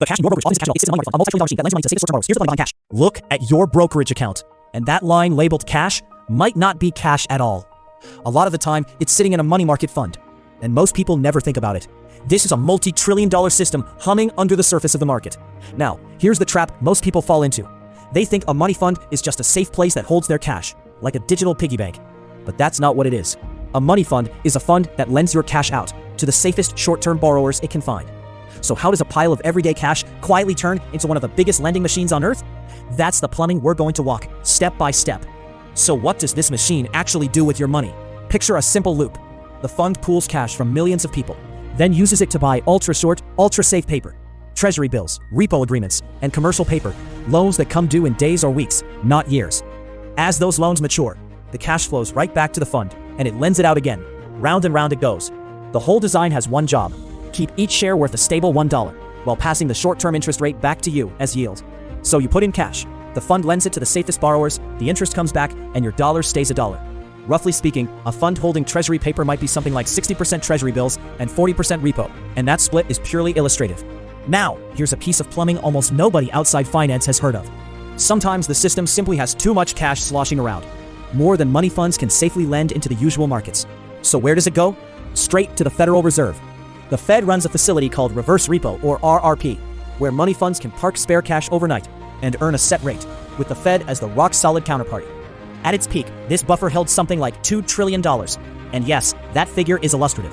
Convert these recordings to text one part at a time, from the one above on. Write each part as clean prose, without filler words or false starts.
The cash in your brokerage often is cash flow. It's a multi-trillion dollar machine that lends money to the safest short-term borrowers. Here's the money behind cash. Look at your brokerage account, and that line labeled cash might not be cash at all. A lot of the time, it's sitting in a money market fund, and most people never think about it. This is a multi-trillion dollar system humming under the surface of the market. Now, here's the trap most people fall into. They think a money fund is just a safe place that holds their cash, like a digital piggy bank. But that's not what it is. A money fund is a fund that lends your cash out to the safest short-term borrowers it can find. So how does a pile of everyday cash quietly turn into one of the biggest lending machines on earth? That's the plumbing we're going to walk step by step. So what does this machine actually do with your money? Picture a simple loop. The fund pools cash from millions of people, then uses it to buy ultra-short, ultra-safe paper, treasury bills, repo agreements, and commercial paper, loans that come due in days or weeks, not years. As those loans mature, the cash flows right back to the fund, and it lends it out again. Round and round it goes. The whole design has one job: keep each share worth a stable $1, while passing the short-term interest rate back to you as yield. So you put in cash, the fund lends it to the safest borrowers, the interest comes back, and your dollar stays a dollar. Roughly speaking, a fund holding treasury paper might be something like 60% treasury bills and 40% repo, and that split is purely illustrative. Now, here's a piece of plumbing almost nobody outside finance has heard of. Sometimes the system simply has too much cash sloshing around, more than money funds can safely lend into the usual markets. So where does it go? Straight to the Federal Reserve. The Fed runs a facility called reverse-repo, or RRP, where money funds can park spare cash overnight and earn a set rate, with the Fed as the rock-solid counterparty. At its peak, this buffer held something like $2 trillion. And yes, that figure is illustrative.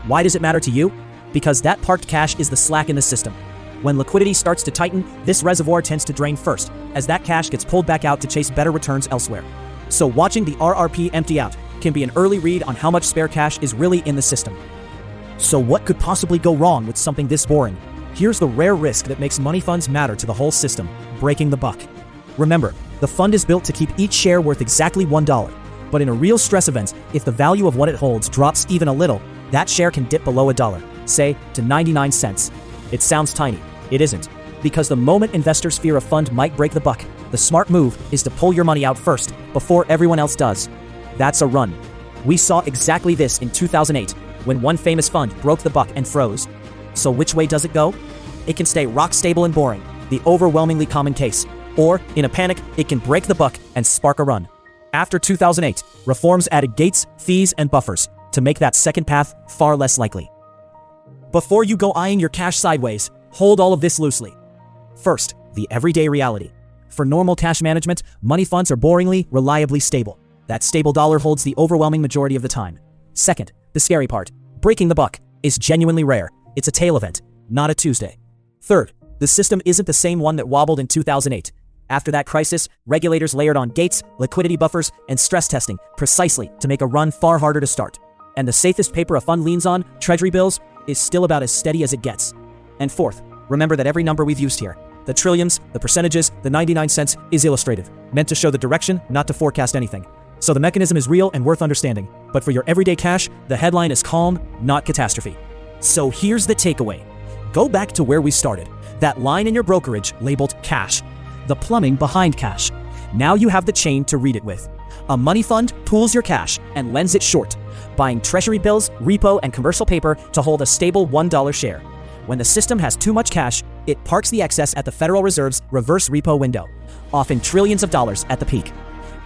Why does it matter to you? Because that parked cash is the slack in the system. When liquidity starts to tighten, this reservoir tends to drain first, as that cash gets pulled back out to chase better returns elsewhere. So watching the RRP empty out can be an early read on how much spare cash is really in the system. So what could possibly go wrong with something this boring? Here's the rare risk that makes money funds matter to the whole system: breaking the buck. Remember, the fund is built to keep each share worth exactly $1. But in a real stress event, if the value of what it holds drops even a little, that share can dip below $1, say to 99 cents. It sounds tiny. It isn't. Because the moment investors fear a fund might break the buck, the smart move is to pull your money out first, before everyone else does. That's a run. We saw exactly this in 2008, when one famous fund broke the buck and froze. So which way does it go? It can stay rock stable and boring, the overwhelmingly common case. Or, in a panic, it can break the buck and spark a run. After 2008, reforms added gates, fees, and buffers to make that second path far less likely. Before you go eyeing your cash sideways, hold all of this loosely. First, the everyday reality. For normal cash management, money funds are boringly, reliably stable. That stable dollar holds the overwhelming majority of the time. Second, the scary part. Breaking the buck is genuinely rare. It's a tail event, not a Tuesday. Third, the system isn't the same one that wobbled in 2008. After that crisis, regulators layered on gates, liquidity buffers, and stress testing precisely to make a run far harder to start. And the safest paper a fund leans on, treasury bills, is still about as steady as it gets. And fourth, remember that every number we've used here, the trillions, the percentages, the 99 cents, is illustrative, meant to show the direction, not to forecast anything. So the mechanism is real and worth understanding. But for your everyday cash, the headline is calm, not catastrophe. So here's the takeaway. Go back to where we started. That line in your brokerage labeled cash. The plumbing behind cash. Now you have the chain to read it with. A money fund pools your cash and lends it short, buying treasury bills, repo, and commercial paper to hold a stable $1 share. When the system has too much cash, it parks the excess at the Federal Reserve's reverse repo window, often trillions of dollars at the peak.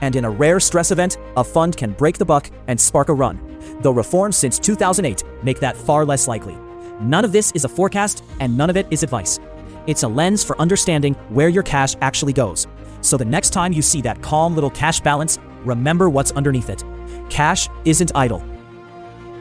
And in a rare stress event, a fund can break the buck and spark a run, though reforms since 2008 make that far less likely. None of this is a forecast, and none of it is advice. It's a lens for understanding where your cash actually goes. So the next time you see that calm little cash balance, remember what's underneath it. Cash isn't idle.